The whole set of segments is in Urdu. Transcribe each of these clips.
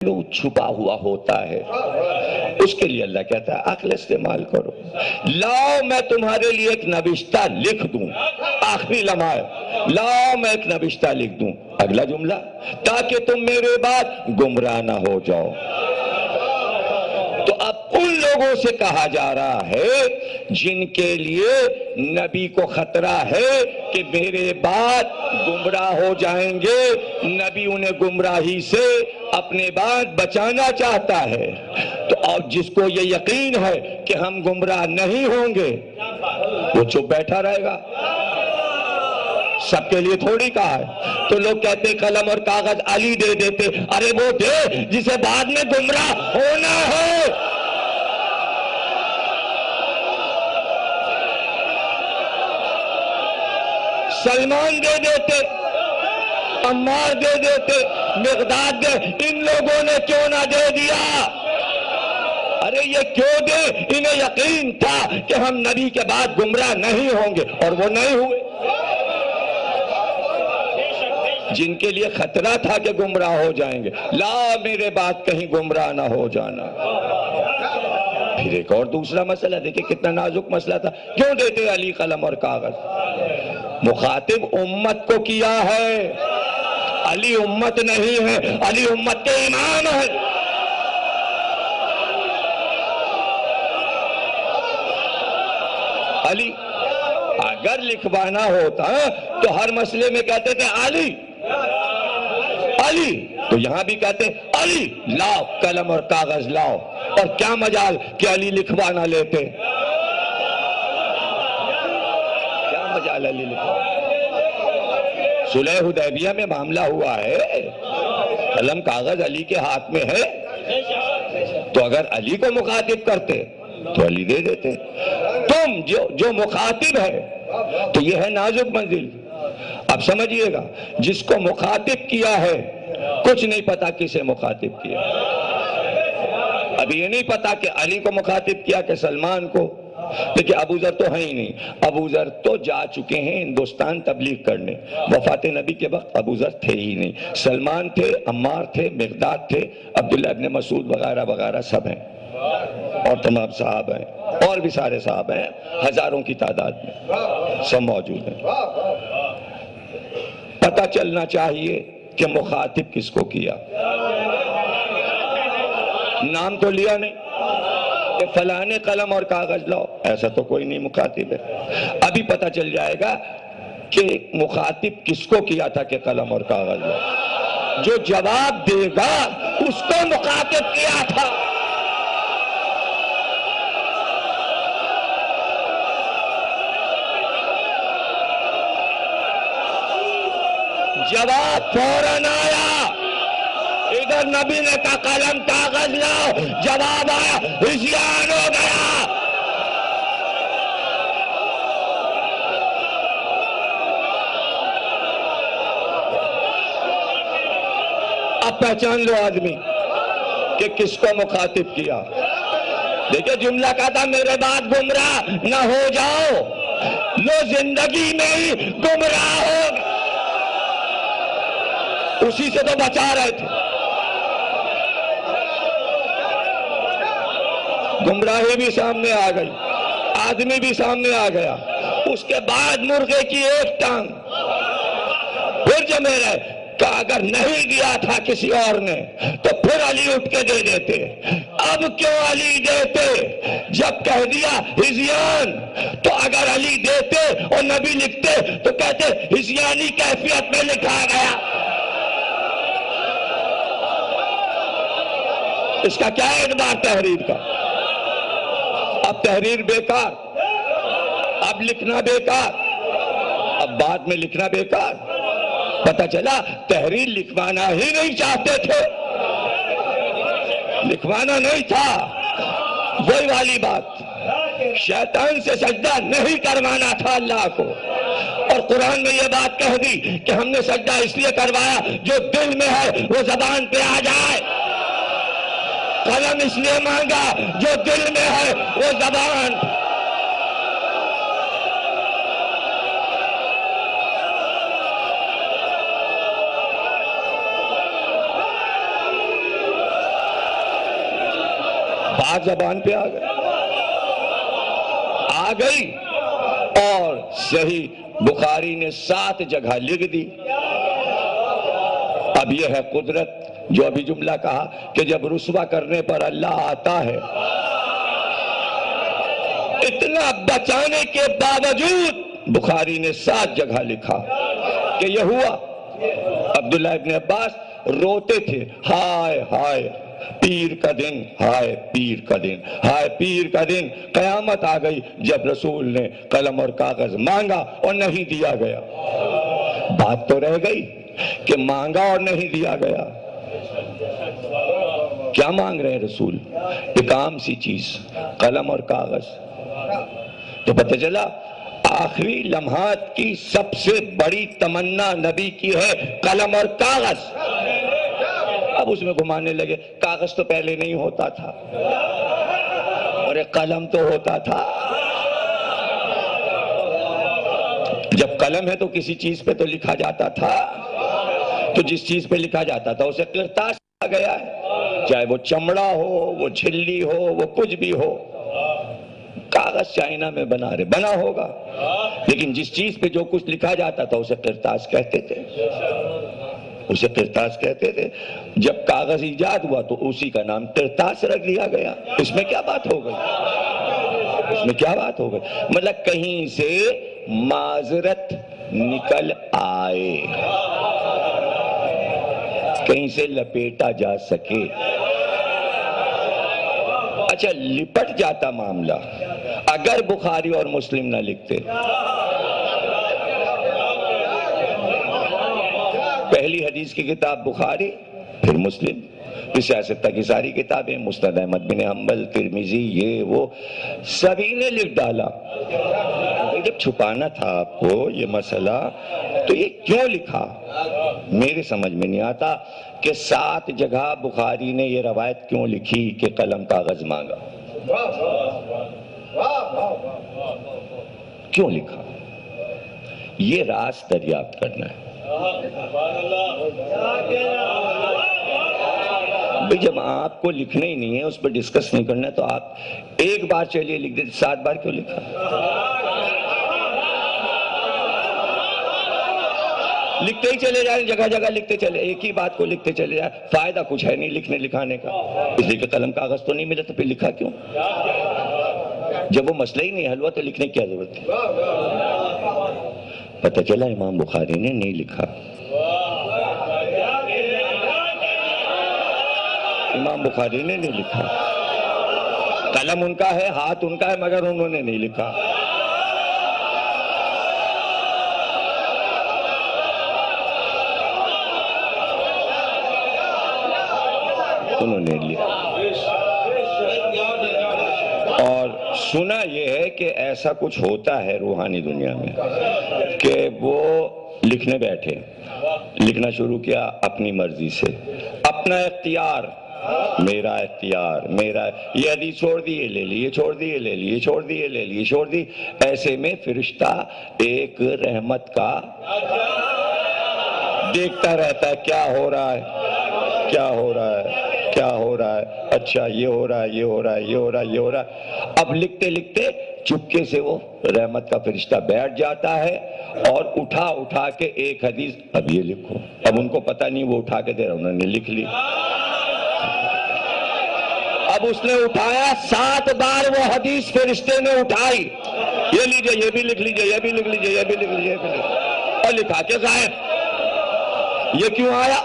چھپا ہوا ہوتا ہے، اس کے لیے اللہ کہتا ہے عقل استعمال کرو۔ لاؤ میں تمہارے لیے ایک نوشتہ لکھ دوں، آخری لمحہ ہے، لاؤ میں ایک نوشتہ لکھ دوں، اگلا جملہ، تاکہ تم میرے بعد گمراہ نہ ہو جاؤ۔ تو اب ان لوگوں سے کہا جا رہا ہے جن کے لیے نبی کو خطرہ ہے کہ میرے بعد گمراہ ہو جائیں گے، نبی انہیں گمراہی سے اپنے بعد بچانا چاہتا ہے، تو اور جس کو یہ یقین ہے کہ ہم گمراہ نہیں ہوں گے وہ چپ بیٹھا رہے گا۔ سب کے لیے تھوڑی کہا ہے۔ تو لوگ کہتے قلم اور کاغذ علی دے دیتے، ارے وہ دے جسے بعد میں گمراہ ہونا ہے۔ سلمان دے دیتے، عمار دے دیتے، مقداد دے، ان لوگوں نے کیوں نہ دے دیا؟ ارے یہ کیوں دے؟ انہیں یقین تھا کہ ہم نبی کے بعد گمراہ نہیں ہوں گے، اور وہ نہیں ہوئے۔ جن کے لیے خطرہ تھا کہ گمراہ ہو جائیں گے، لا میرے بعد کہیں گمراہ نہ ہو جانا۔ پھر ایک اور دوسرا مسئلہ دیکھیں کتنا نازک مسئلہ تھا، کیوں دیتے علی قلم اور کاغذ؟ مخاطب امت کو کیا ہے، علی امت نہیں ہے، علی امت کے امام ہے۔ علی اگر لکھوانا ہوتا تو ہر مسئلے میں کہتے تھے علی علی، تو یہاں بھی کہتے علی لاؤ قلم اور کاغذ لاؤ، اور کیا مجال کہ علی لکھوانا لیتے، کیا مجال علی لکھوانا۔ صلح حدیبیہ میں معاملہ ہوا ہے، قلم کاغذ علی کے ہاتھ میں ہے، تو اگر علی کو مخاطب کرتے تو علی دے دیتے۔ تم جو مخاطب ہے تو یہ ہے نازک منزل۔ اب سمجھئے گا، جس کو مخاطب کیا ہے کچھ نہیں پتا کسے مخاطب کیا، ابھی یہ نہیں پتا کہ علی کو مخاطب کیا کہ سلمان کو، لیکن ابو ذر تو ہے ہی نہیں، ابو ذر تو جا چکے ہیں ہندوستان تبلیغ کرنے، وفات نبی کے وقت ابو ذر تھے ہی نہیں، سلمان تھے، عمار تھے، مقداد تھے، عبداللہ ابن مسعود وغیرہ وغیرہ سب ہیں، اور تمام صحابہ ہیں، اور بھی سارے صحابہ ہیں، ہزاروں کی تعداد میں سب موجود ہیں۔ پتہ چلنا چاہیے کہ مخاطب کس کو کیا، نام تو لیا نہیں کہ فلانے قلم اور کاغذ لاؤ، ایسا تو کوئی نہیں مخاطب ہے۔ ابھی پتہ چل جائے گا کہ مخاطب کس کو کیا تھا کہ قلم اور کاغذ لاؤ، جو جواب دے گا اس کو مخاطب کیا تھا۔ جواب فوراً آیا، ادھر نبی نے کہا قلم کاغذ لاؤ، جواب آیا، عصیان ہو گیا۔ اب پہچان لو آدمی کہ کس کو مخاطب کیا۔ دیکھیں جملہ کہا تھا میرے بعد گمراہ نہ ہو جاؤ، لو زندگی میں ہی گمراہ ہو گئے، اسی سے تو بچا رہے تھے۔ گمراہی بھی سامنے آ گئی، آدمی بھی سامنے آ گیا، اس کے بعد مرغے کی ایک ٹانگ، پھر جمے رہے کہ اگر نہیں دیا تھا کسی اور نے تو پھر علی اٹھ کے دے دیتے۔ اب کیوں علی دیتے؟ جب کہہ دیا ہزیان، تو اگر علی دیتے اور نبی لکھتے تو کہتے ہزیانی کیفیت میں لکھا گیا۔ اس کا کیا اعتبار تحریر کا؟ اب تحریر بیکار، اب لکھنا بیکار، اب بعد میں لکھنا بیکار۔ پتہ چلا تحریر لکھوانا ہی نہیں چاہتے تھے، لکھوانا نہیں تھا، وہی والی بات، شیطان سے سجدہ نہیں کروانا تھا اللہ کو، اور قرآن میں یہ بات کہہ دی کہ ہم نے سجدہ اس لیے کروایا جو دل میں ہے وہ زبان پہ آ جائے، قلم اس لیے مانگا جو دل میں ہے وہ زبان۔ بات زبان پہ آ گئی اور صحیح بخاری نے 7 جگہ لکھ دی. اب یہ ہے قدرت جو ابھی جملہ کہا کہ جب رسوا کرنے پر اللہ آتا ہے. اتنا بچانے کے باوجود بخاری نے 7 جگہ لکھا کہ یہ ہوا. عبداللہ ابن عباس روتے تھے، ہائے ہائے پیر کا دن، ہائے پیر کا دن، ہائے پیر کا دن. قیامت آ گئی جب رسول نے قلم اور کاغذ مانگا اور نہیں دیا گیا. بات تو رہ گئی کہ مانگا اور نہیں دیا گیا. کیا مانگ رہے ہیں رسول؟ ایک عام سی چیز، قلم اور کاغذ. تو پتہ چلا آخری لمحات کی سب سے بڑی تمنا نبی کی ہے قلم اور کاغذ. اب اس میں گھمانے لگے کاغذ تو پہلے نہیں ہوتا تھا اور ایک قلم تو ہوتا تھا. جب قلم ہے تو کسی چیز پہ تو لکھا جاتا تھا، تو جس چیز پہ لکھا جاتا تھا اسے قرطاس کہا گیا ہے، چاہے وہ چمڑا ہو، وہ جھلی ہو، وہ کچھ بھی ہو. کاغذ چائنا میں بنا ہوگا، لیکن جس چیز پہ جو کچھ لکھا جاتا تھا اسے قرطاس کہتے تھے. اسے قرطاس کہتے تھے. جب کاغذ ایجاد ہوا تو اسی کا نام قرطاس رکھ دیا گیا. اس میں کیا بات ہو گئی؟ اس میں کیا بات ہو گئی؟ مطلب کہیں سے معذرت نکل آئے، کہیں سے لپیٹا جا سکے. اچھا لپٹ جاتا معاملہ اگر بخاری اور مسلم نہ لکھتے. پہلی حدیث کی کتاب بخاری، پھر مسلم، پھر سیاست کی ساری کتابیں، مسند احمد بن حنبل، ترمذی، یہ وہ سبھی نے لکھ ڈالا. جب چھپانا تھا آپ کو یہ مسئلہ تو یہ کیوں لکھا؟ میرے سمجھ میں نہیں آتا کہ 7 جگہ بخاری نے یہ روایت کیوں لکھی کہ قلم کاغذ مانگا. کیوں لکھا؟ یہ راز دریافت کرنا ہے. بھئی جب آپ کو لکھنا ہی نہیں ہے، اس پہ ڈسکس نہیں کرنا ہے، تو آپ ایک بار چلیے لکھ دیتے، 7 بار کیوں لکھا؟ لکھتے ہی چلے جائیں، جگہ جگہ لکھتے چلے، ایک ہی بات کو لکھتے چلے جائیں، فائدہ کچھ ہے نہیں لکھنے لکھانے کا. اس لیے کہ قلم کاغذ تو نہیں ملا تو پھر لکھا کیوں؟ جب وہ مسئلہ ہی نہیں حل ہوا تو لکھنے کی کیا ضرورت ہے؟ پتہ چلا امام بخاری نے نہیں لکھا. امام بخاری نے نہیں لکھا. قلم ان کا ہے، ہاتھ ان کا ہے، مگر انہوں نے نہیں لکھا. انہوں نے لکھا. اور سنا یہ ہے کہ ایسا کچھ ہوتا ہے روحانی دنیا میں کہ وہ لکھنے بیٹھے، لکھنا شروع کیا اپنی مرضی سے، اپنا اختیار، میرا اختیار، میرا، یہ حدیث چھوڑ دی، یہ لے لی، یہ چھوڑ دی، یہ لے لی، یہ چھوڑ دی، یہ لے لی، یہ چھوڑ دی. ایسے میں فرشتہ ایک رحمت کا دیکھتا رہتا ہے کیا ہو رہا ہے، کیا ہو رہا ہے، کیا ہو رہا ہے. اچھا یہ ہو رہا ہے، یہ ہو رہا ہے، یہ ہو رہا ہے، یہ ہو رہا ہے. اب لکھتے لکھتے چپکے سے وہ رحمت کا فرشتہ بیٹھ جاتا ہے اور اٹھا کے ایک حدیث، اب یہ لکھو. اب ان کو پتہ نہیں وہ اٹھا کے دے رہا، انہوں نے لکھ لی. اب اس نے اٹھایا 7 بار وہ حدیث فرشتے نے اٹھائی، یہ لیجئے، یہ بھی لکھ لیجئے، یہ بھی لکھ لیجئے، یہ بھی لکھ لیجئے، یہ بھی لکھ لیجئے، اور لکھا کے غائب. یہ کیوں آیا؟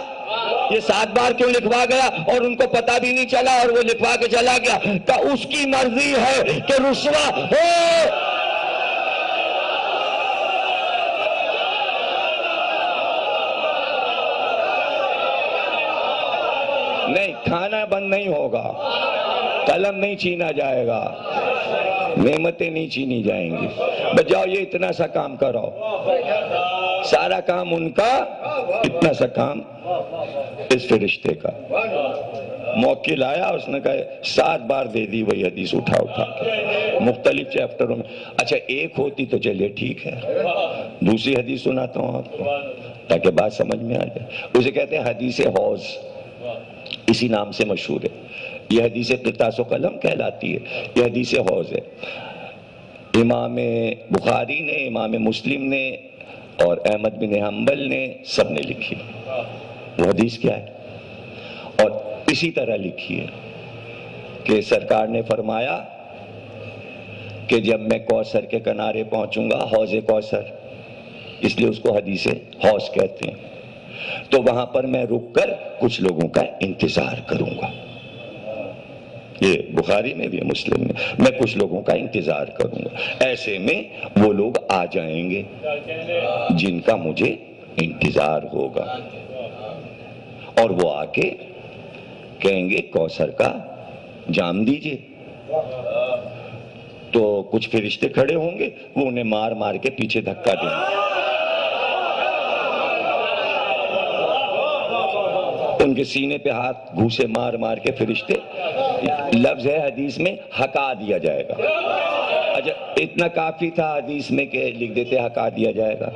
یہ 7 بار کیوں لکھوا گیا اور ان کو پتہ بھی نہیں چلا اور وہ لکھوا کے چلا گیا؟ کہ اس کی مرضی ہے کہ رسوا ہو. نہیں، کھانا بند نہیں ہوگا، قلم نہیں چھینا جائے گا، نعمتیں نہیں چھینی جائیں گی. بجاؤ یہ اتنا سا کام کرو، سارا کام ان کا، اتنا سا کام اس فرشتے کا. موکل آیا، اس نے کہا 7 بار دے دی وہی حدیث اٹھا کے مختلف چیپٹروں میں. اچھا ایک ہوتی تو چلیے ٹھیک ہے، دوسری حدیث سناتا ہوں آپ کو تاکہ بات سمجھ میں آ جائے. اسے کہتے ہیں حدیث حوض. اسی نام سے مشہور ہے. یہ حدیث قرطاس و قلم کہلاتی ہے. یہ حدیث حوض ہے. امام بخاری نے، امام مسلم نے اور احمد بن حنبل نے سب نے لکھی. وہ حدیث کیا ہے؟ اور اسی طرح لکھی ہے کہ سرکار نے فرمایا کہ جب میں کوثر کے کنارے پہنچوں گا، حوض کوثر اس لیے اس کو حدیث حوض کہتے ہیں، تو وہاں پر میں رک کر کچھ لوگوں کا انتظار کروں گا. یہ بخاری میں بھی، مسلم میں کچھ لوگوں کا انتظار کروں گا. ایسے میں وہ لوگ آ جائیں گے جن کا مجھے انتظار ہوگا، اور وہ آ کے کہیں گے کوثر کا جام دیجئے. تو کچھ فرشتے کھڑے ہوں گے، وہ انہیں مار مار کے پیچھے دھکا دیں گے. ان کے سینے پہ ہاتھ گھوسے مار مار کے فرشتے، لفظ ہے حدیث میں ہکا دیا جائے گا. اچھا اتنا کافی تھا حدیث میں کہ لکھ دیتے ہکا دیا جائے گا؟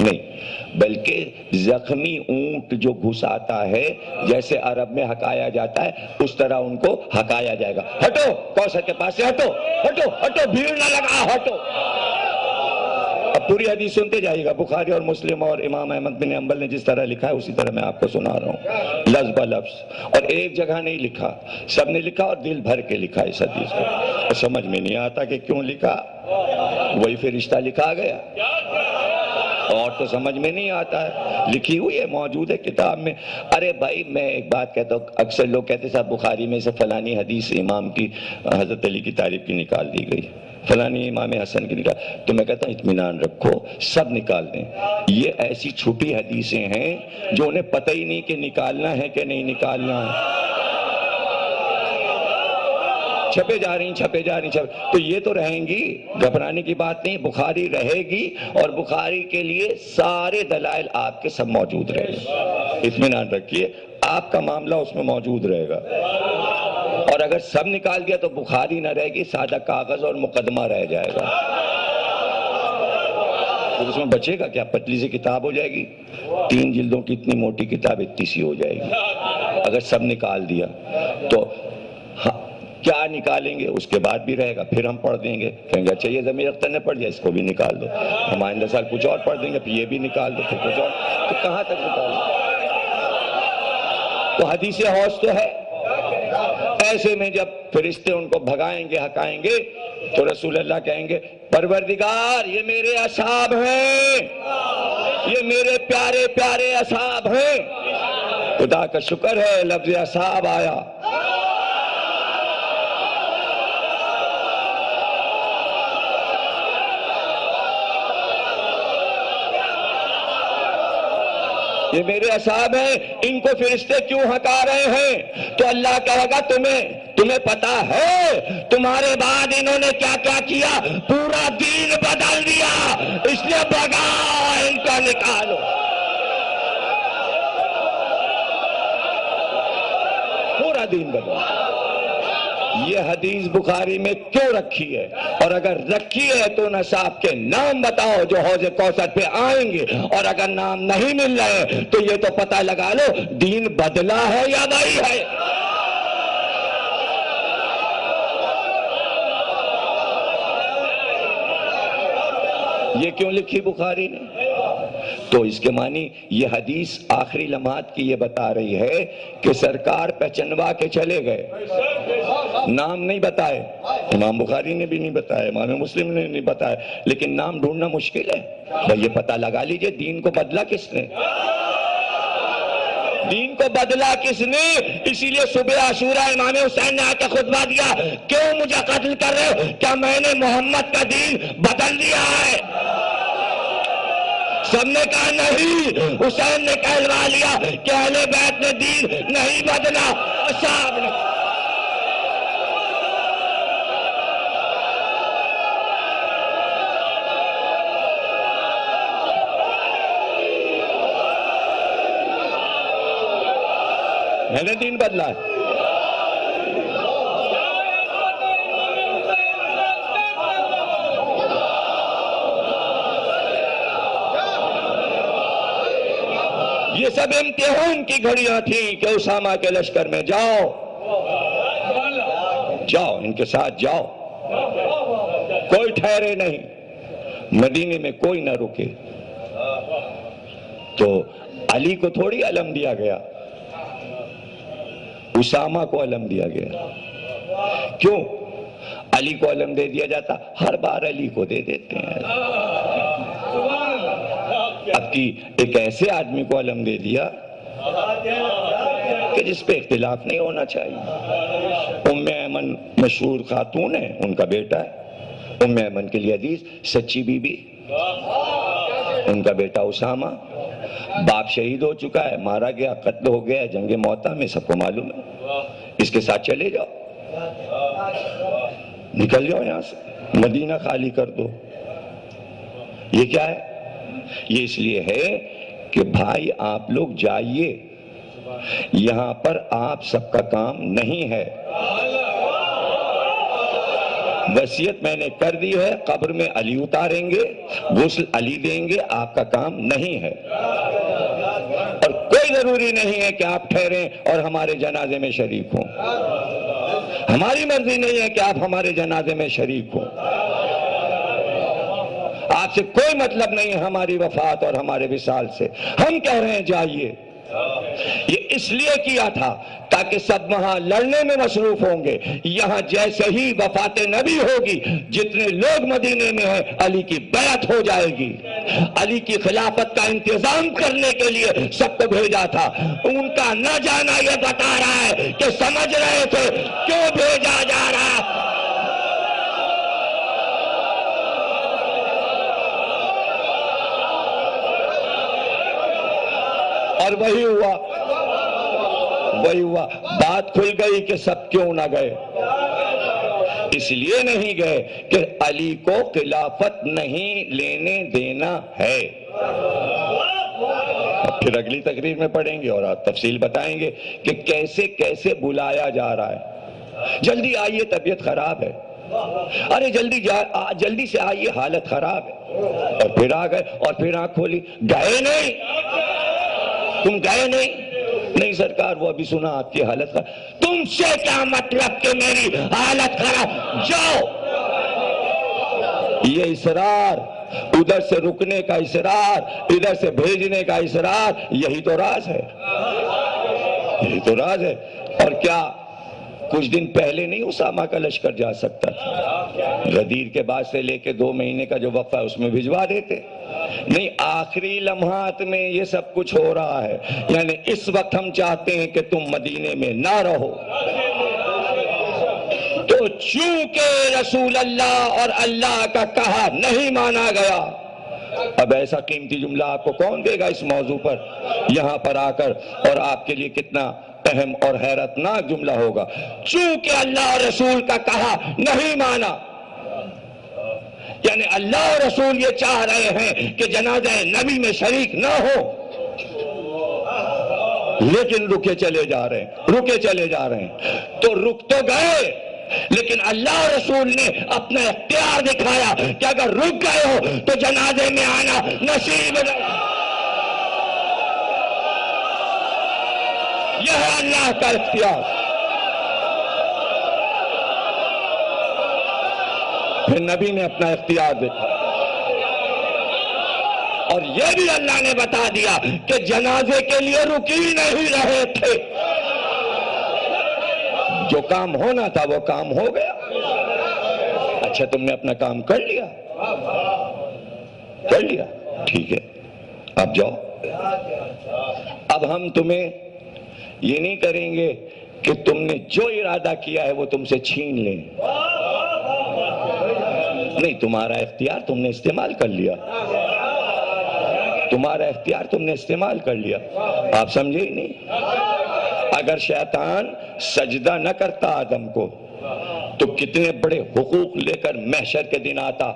نہیں، بلکہ زخمی اونٹ جو گھساتا ہے، جیسے عرب میں ہکایا جاتا ہے، اس طرح ان کو ہکایا جائے گا. ہٹو کوثر کے پاس سے، ہٹو ہٹو ہٹو، بھیڑ نہ لگا، ہٹو. اب پوری حدیث سنتے جائیے گا. بخاری اور مسلم اور امام احمد بن حنبل نے جس طرح لکھا ہے اسی طرح میں آپ کو سنا رہا ہوں، لفظ بہ لفظ. اور ایک جگہ نہیں لکھا، سب نے لکھا اور دل بھر کے لکھا اس حدیث کو. اور سمجھ میں نہیں آتا کہ کیوں لکھا، وہی فرشتہ لکھا گیا، اور تو سمجھ میں نہیں آتا ہے. لکھی ہوئی ہے، موجود ہے کتاب میں. ارے بھائی میں ایک بات کہتا ہوں، اکثر لوگ کہتے ہیں صاحب بخاری میں سے فلانی حدیث امام کی حضرت علی کی تعریف کی نکال دی گئی، فلانی امام حسن کی نکال. تو میں کہتا ہوں اطمینان رکھو، سب نکال دیں. یہ ایسی چھوٹی حدیثیں ہیں جو انہیں پتہ ہی نہیں کہ نکالنا ہے کہ نہیں نکالنا ہے. چھپے جا رہی چھپے جا رہی تو یہ تو رہیں گی، گھبرانے کی بات نہیں. بخاری رہے گی اور بخاری کے لیے سارے دلائل آپ کے سب موجود رہے گے. اطمینان رکھیے، آپ کا معاملہ اس میں موجود رہے گا. اور اگر سب نکال دیا تو بخاری نہ رہے گی، سادہ کاغذ اور مقدمہ رہ جائے گا. تو اس میں بچے گا کیا؟ پتلی سی کتاب ہو جائے گی، 3 جلدوں کی اتنی موٹی کتاب اتنی سی ہو جائے گی. اگر سب نکال دیا تو کیا نکالیں گے؟ اس کے بعد بھی رہے گا، پھر ہم پڑھ دیں گے، کہیں گے اچھا یہ ضمیر اختر نے پڑھ دیا، اس کو بھی نکال دو. ہم آئندہ سال کچھ اور پڑھ دیں گے، پھر یہ بھی نکال دو، پھر کچھ اور. تو کہاں تک نکالیں؟ تو حدیث حوض تو ہے. ایسے میں جب فرشتے ان کو بھگائیں گے، ہکائیں گے، تو رسول اللہ کہیں گے پروردگار یہ میرے اصحاب ہیں، یہ میرے پیارے پیارے اصحاب ہیں. خدا کا شکر ہے لفظ اصحاب آیا. یہ میرے اصحاب ہیں، ان کو فرشتے کیوں ہکا رہے ہیں؟ تو اللہ کہے گا تمہیں پتا ہے تمہارے بعد انہوں نے کیا کیا کیا؟ پورا دین بدل دیا، اس لیے بھگا ان کو نکالو. پورا دین بدل. یہ حدیث بخاری میں کیوں رکھی ہے؟ اور اگر رکھی ہے تو ان اصحاب کے نام بتاؤ جو حوض کوثر پہ آئیں گے. اور اگر نام نہیں مل رہے تو یہ تو پتہ لگا لو دین بدلا ہے یا وہی ہے. یہ کیوں لکھی بخاری نے؟ تو اس کے معنی یہ حدیث آخری لمحات کی یہ بتا رہی ہے کہ سرکار پہچنوا کے چلے گئے، نام نہیں بتائے. امام بخاری نے بھی نہیں بتایا، امام مسلم نے نہیں بتایا، لیکن نام ڈھونڈنا مشکل ہے. بھئی یہ پتہ لگا لیجئے دین کو بدلا کس نے؟ دین کو بدلا کس نے؟ اسی لیے صبح عاشورہ امام حسین نے آ کے خطبہ دیا، کیوں مجھے قتل کر رہے ہو؟ کیا میں نے محمد کا دین بدل دیا ہے؟ سب نے کہا نہیں. حسین نے کہلوا لیا کہ اہل بیت نے دین نہیں بدلا. اصحاب نے میں نے دین بدلا ہے. یہ سب امتحان کی گھڑیاں تھیں کہ اسامہ کے لشکر میں جاؤ، جاؤ ان کے ساتھ جاؤ، کوئی ٹھہرے نہیں، مدینے میں کوئی نہ رکے۔ تو علی کو تھوڑی علم دیا گیا، اسامہ کو علم دیا گیا۔ کیوں علی کو علم دے دیا جاتا؟ ہر بار علی کو دے دیتے ہیں۔ اب کی ایک ایسے آدمی کو علم دے دیا کہ جس پہ اختلاف نہیں ہونا چاہیے۔ ام ایمن مشہور خاتون ہے، ان کا بیٹا ہے ام ایمن کے لیے حدیث، سچی بی بی، ان کا بیٹا اسامہ، باپ شہید ہو چکا ہے، مارا گیا، قتل ہو گیا جنگ موتا میں، سب کو معلوم ہے، اس کے ساتھ چلے جاؤ، نکل جاؤ یہاں سے، مدینہ خالی کر دو۔ یہ کیا ہے؟ یہ اس لیے ہے کہ بھائی آپ لوگ جائیے، یہاں پر آپ سب کا کام نہیں ہے، وصیت میں نے کر دی ہے، قبر میں علی اتاریں گے، غسل علی دیں گے، آپ کا کام نہیں ہے۔ اور کوئی ضروری نہیں ہے کہ آپ ٹھہریں اور ہمارے جنازے میں شریک ہوں، ہماری مرضی نہیں ہے کہ آپ ہمارے جنازے میں شریک ہوں، آپ سے کوئی مطلب نہیں ہے ہماری وفات اور ہمارے وصال سے، ہم کہہ رہے ہیں جائیے۔ یہ اس لیے کیا تھا تاکہ سب وہاں لڑنے میں مصروف ہوں گے، یہاں جیسے ہی وفات نبی ہوگی جتنے لوگ مدینے میں ہیں علی کی بیعت ہو جائے گی۔ علی کی خلافت کا انتظام کرنے کے لیے سب کو بھیجا تھا، ان کا نہ جانا یہ بتا رہا ہے کہ سمجھ رہے تھے کیوں بھیجا جا رہا ہے۔ اور وہی ہوا، بات کھل گئی کہ سب کیوں نہ گئے، اس لیے نہیں گئے کہ علی کو خلافت نہیں لینے دینا ہے۔ پھر اگلی تقریر میں پڑھیں گے اور تفصیل بتائیں گے کہ کیسے کیسے بلایا جا رہا ہے۔ جلدی آئیے، طبیعت خراب ہے، ارے جلدی سے آئیے، حالت خراب ہے، اور پھر آ گئے اور پھر آنکھ کھولی، گئے نہیں، تم گئے نہیں سرکار، وہ ابھی سنا آپ کی حالت خراب، تم سے کیا مطلب کہ میری حالت خراب، جاؤ۔ یہ اصرار، ادھر سے رکنے کا اصرار، ادھر سے بھیجنے کا اصرار، یہی تو راز ہے، یہی تو راز ہے۔ اور کیا کچھ دن پہلے نہیں اسامہ کا لشکر جا سکتا تھا؟ غدیر کے بعد سے لے کے 2 مہینے کا جو وقفہ ہے اس میں بھجوا دیتے، نہیں، آخری لمحات میں یہ سب کچھ ہو رہا ہے، یعنی اس وقت ہم چاہتے ہیں کہ تم مدینے میں نہ رہو، تو چونکہ رسول اللہ اور اللہ کا کہا نہیں مانا گیا۔ اب ایسا قیمتی جملہ آپ کو کون دے گا اس موضوع پر یہاں پر آ کر، اور آپ کے لیے کتنا اہم اور حیرت ناک جملہ ہوگا، چونکہ اللہ اور رسول کا کہا نہیں مانا، یعنی اللہ اور رسول یہ چاہ رہے ہیں کہ جنازہ نبی میں شریک نہ ہو، لیکن رکے چلے جا رہے ہیں، تو رک تو گئے، لیکن اللہ اور رسول نے اپنا اختیار دکھایا کہ اگر رک گئے ہو تو جنازے میں آنا نصیب نہیں۔ یہ ہے اللہ کا اختیار۔ پھر نبی نے اپنا اختیار دکھایا، اور یہ بھی اللہ نے بتا دیا کہ جنازے کے لیے رک ہی نہیں رہے تھے، جو کام ہونا تھا وہ کام ہو گیا۔ اچھا تم نے اپنا کام کر لیا، ٹھیک ہے، اب جاؤ۔ اب ہم تمہیں یہ نہیں کریں گے کہ تم نے جو ارادہ کیا ہے وہ تم سے چھین لیں، نہیں، تمہارا اختیار تم نے استعمال کر لیا، تمہارا اختیار تم نے استعمال کر لیا، آپ سمجھے ہی نہیں۔ اگر شیطان سجدہ نہ کرتا آدم کو تو کتنے بڑے حقوق لے کر محشر کے دن آتا،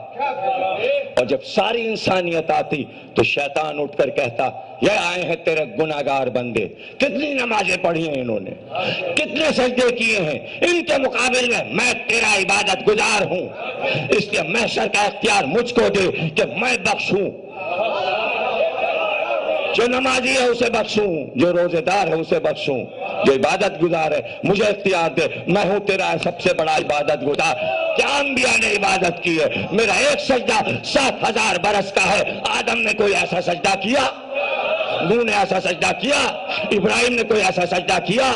اور جب ساری انسانیت آتی تو شیطان اٹھ کر کہتا یہ آئے ہیں تیرے گناہگار بندے، کتنی نمازیں پڑھی ہیں انہوں نے، کتنے سجدے کیے ہیں، ان کے مقابل میں تیرا عبادت گزار ہوں، اس لیے محشر کا اختیار مجھ کو دے کہ میں بخشوں۔ جو نمازی ہے اسے بخشوں، جو روزے دار ہے اسے بخشوں، جو عبادت گزار ہے مجھے اختیار دے، میں ہوں تیرا سب سے بڑا عبادت گزار۔ کیا انبیاء نے عبادت کی ہے؟ میرا ایک سجدہ 7,000 برس کا ہے۔ آدم نے کوئی ایسا سجدہ کیا؟ نوح نے ایسا سجدہ کیا؟ ابراہیم نے کوئی ایسا سجدہ کیا؟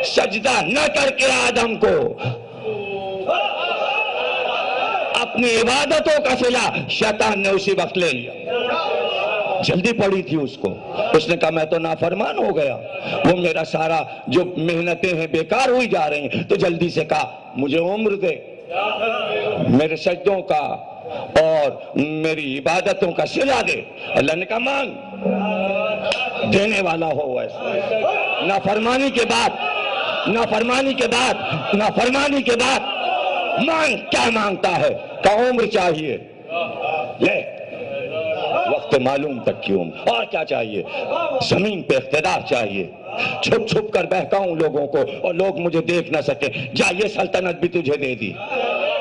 سجدہ نہ کر کے آدم کو اپنی عبادتوں کا صلہ شیطان نے اسی وقت لے لیا۔ جلدی پڑی تھی اس کو، اس نے کہا میں تو نافرمان ہو گیا، وہ میرا سارا جو محنتیں ہیں بیکار ہوئی جا رہی ہیں، تو جلدی سے کہا مجھے عمر دے، میرے سجدوں کا اور میری عبادتوں کا صلہ دے۔ اللہ نے کہا مانگ، دینے والا ہو ویسے۔ نافرمانی کے بعد مانگ، کیا مانگتا ہے؟ کہا عمر چاہیے، لے وقت معلوم تک کی عمر، اور کیا چاہیے؟ زمین پہ اقتدار چاہیے، چھپ چھپ کر بہکاؤں لوگوں کو اور لوگ مجھے دیکھ نہ سکے، جا یہ سلطنت بھی تجھے دے دی،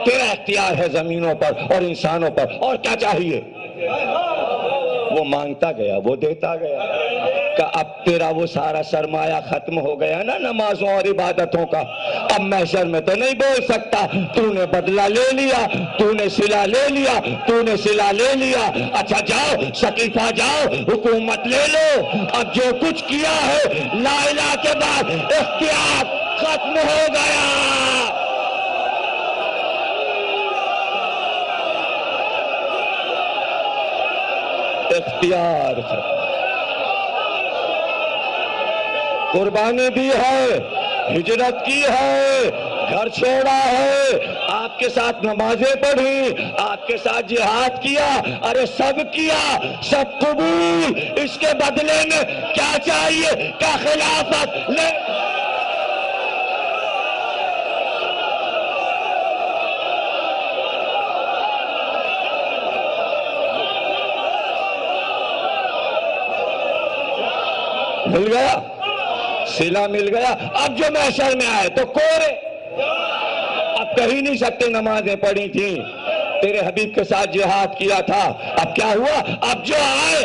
تیرا اختیار ہے زمینوں پر اور انسانوں پر، اور کیا چاہیے؟ وہ مانگتا گیا، وہ دیتا گیا، کہ اب تیرا وہ سارا سرمایہ ختم ہو گیا نا نمازوں اور عبادتوں کا، اب محشر میں تو نہیں بول سکتا، تو نے بدلہ لے لیا، تو نے صلہ لے لیا، اچھا جاؤ سقیفہ جاؤ، حکومت لے لو، اب جو کچھ کیا ہے لا الہ کے بعد اختیار ختم ہو گیا۔ اختیار ختم، قربانی دی ہے، ہجرت کی ہے، گھر چھوڑا ہے، آپ کے ساتھ نمازیں پڑھی، آپ کے ساتھ جہاد کیا، ارے سب کیا، سب قبول، اس کے بدلے میں کیا چاہیے؟ کیا خلافت لے؟ مل گیا، صلہ مل گیا۔ اب جو محشر میں آئے تو کورے، اب کہی نہیں سکتے نمازیں پڑھی تھیں، تیرے حبیب کے ساتھ جہاد کیا تھا، اب کیا ہوا؟ اب جو آئے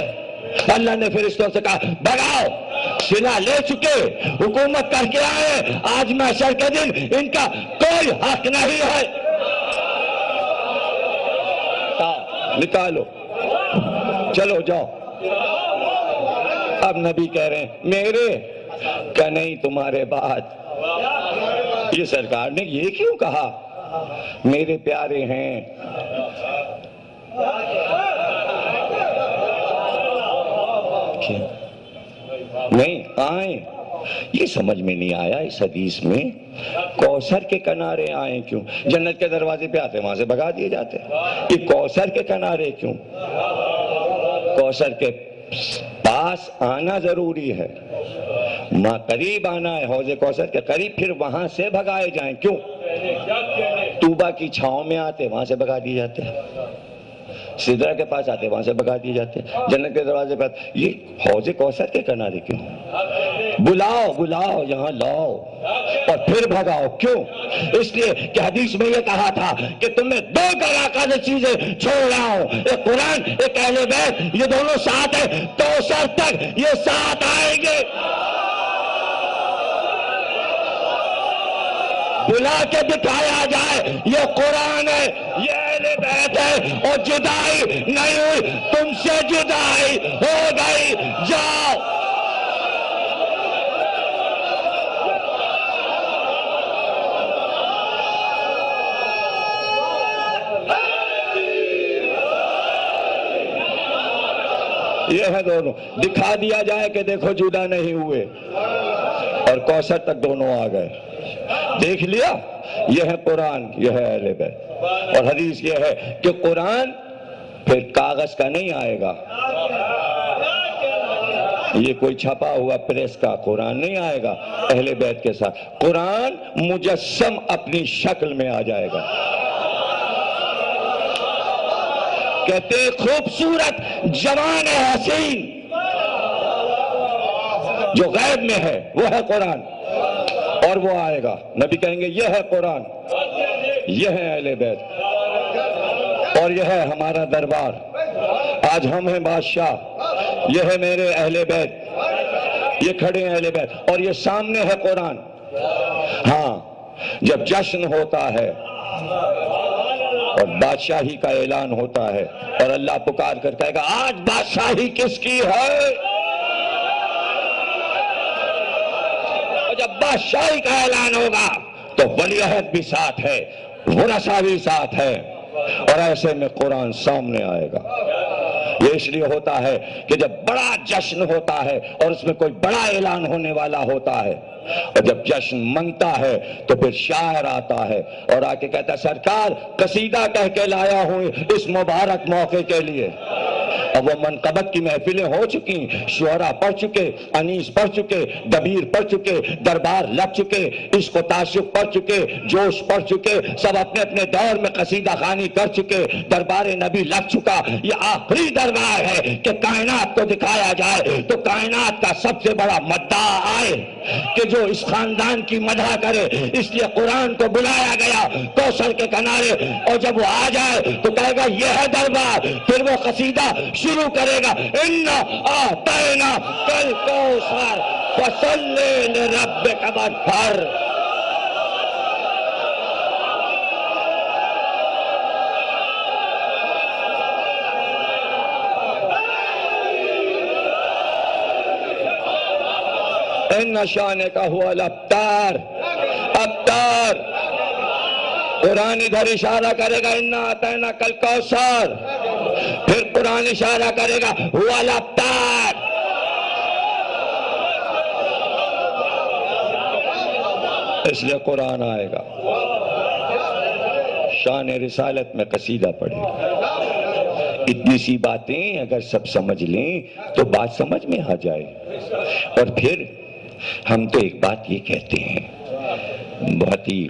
اللہ نے فرشتوں سے کہا بڑھاؤ، صلہ لے چکے، حکومت کر کے آئے، آج محشر کے دن ان کا کوئی حق نہیں ہے، نکالو، چلو جاؤ۔ اب نبی کہہ رہے ہیں میرے، کہ نہیں تمہارے بعد۔ یہ سرکار نے یہ کیوں کہا؟ میرے پیارے ہیں، نہیں آئیں، یہ سمجھ میں نہیں آیا اس حدیث میں کوثر کے کنارے آئیں کیوں؟ جنت کے دروازے پہ آتے وہاں سے بھگا دیے جاتے، یہ کوثر کے کنارے کیوں؟ کوثر کے پاس آنا ضروری ہے، ماں قریب آنا ہے، حوض کوثر کے قریب، پھر وہاں سے بھگائے جائیں کیوں؟ طوبہ کی چھاؤں میں آتے وہاں سے بھگا دیے جاتے، سدرہ کے پاس آتے وہاں سے بھگا دیے جاتے، جنت کے دروازے پر یہ حوض کوثر کے کنارے کیوں؟ بلاؤ بلاؤ یہاں لاؤ اور پھر بھگاؤ، کیوں؟ اس لیے کہ حدیث میں یہ کہا تھا کہ تمہیں دو کراکاز چیزیں چھوڑ رہا ہوں، ایک قرآن ایک اہل بیت، یہ دونوں ساتھ ہیں، کوثر تک یہ ساتھ آئیں گے۔ بلا کے دکھایا جائے یہ قرآن ہے، یہ اہل بیت ہے، اور جدائی نہیں ہوئی، تم سے جدائی ہو گئی، جاؤ۔ یہ ہے دونوں، دکھا دیا جائے کہ دیکھو جدا نہیں ہوئے، اور کوثر تک دونوں آ گئے، دیکھ لیا۔ یہ ہے قرآن، یہ ہے اہل بیت، اور حدیث یہ ہے کہ قرآن پھر کاغذ کا نہیں آئے گا، یہ کوئی چھپا ہوا پریس کا قرآن نہیں آئے گا، اہل بیت کے ساتھ قرآن مجسم اپنی شکل میں آ جائے گا۔ کہتے خوبصورت جوان حسین جو غیب میں ہے وہ ہے قرآن، اور وہ آئے گا، نبی کہیں گے یہ ہے قرآن، یہ ہے اہل بیت، اور یہ ہے ہمارا دربار۔ آج ہم ہیں بادشاہ، یہ ہے میرے اہل بیت، یہ کھڑے ہیں اہل بیت، اور یہ سامنے ہے قرآن۔ ہاں، جب جشن ہوتا ہے اور بادشاہی کا اعلان ہوتا ہے اور اللہ پکار کر کہے گا آج بادشاہی کس کی ہے، اور جب بادشاہی کا اعلان ہوگا تو ولی عہد بھی ساتھ ہے، ورثہ بھی ساتھ ہے، اور ایسے میں قرآن سامنے آئے گا۔ یہ اس لیے ہوتا ہے کہ جب بڑا جشن ہوتا ہے اور اس میں کوئی بڑا اعلان ہونے والا ہوتا ہے، اور جب جشن منگتا ہے تو پھر شاعر آتا ہے اور آ کے کہتا ہے سرکار قصیدہ کہہ کے لایا ہوں اس مبارک موقع کے لیے۔ اب وہ منقبت کی محفلیں ہو چکی، شعرا پڑھ چکے، انیس پڑھ چکے، دبیر پڑھ چکے، دربار لگ چکے، عشق و تعشق پڑھ چکے، جوش پڑھ چکے، سب اپنے اپنے دور میں قصیدہ خوانی کر چکے، دربار نبی لگ چکا۔ یہ آخری دربار ہے کہ کائنات کو دکھایا جائے تو کائنات کا سب سے بڑا مداح آئے کہ جو اس خاندان کی مدح کرے، اس لیے قرآن کو بلایا گیا کوثر کے کنارے، اور جب وہ آ جائے تو کہے گا یہ ہے دربار، پھر وہ قصیدہ شروع کرے گا اِنَّا أَعْطَيْنَاكَ الْكَوْثَرَ فَصَلِّ لِرَبِّكَ وَانْحَرْ۔ اِنَّ شَانِكَ هُوَ الْأَبْتَرُ۔ ابتر، قرآن ادھر اشارہ کرے گا اِنَّا أَعْطَيْنَاكَ الْكَوْثَرَ، پھر قرآن اشارہ کرے گا هُوَ الْأَبْتَرُ۔ اس لیے قرآن آئے گا، شان رسالت میں قصیدہ پڑھے گا۔ اتنی سی باتیں اگر سب سمجھ لیں تو بات سمجھ میں آ جائے۔ اور پھر ہم تو ایک بات یہ کہتے ہیں، بہت ہی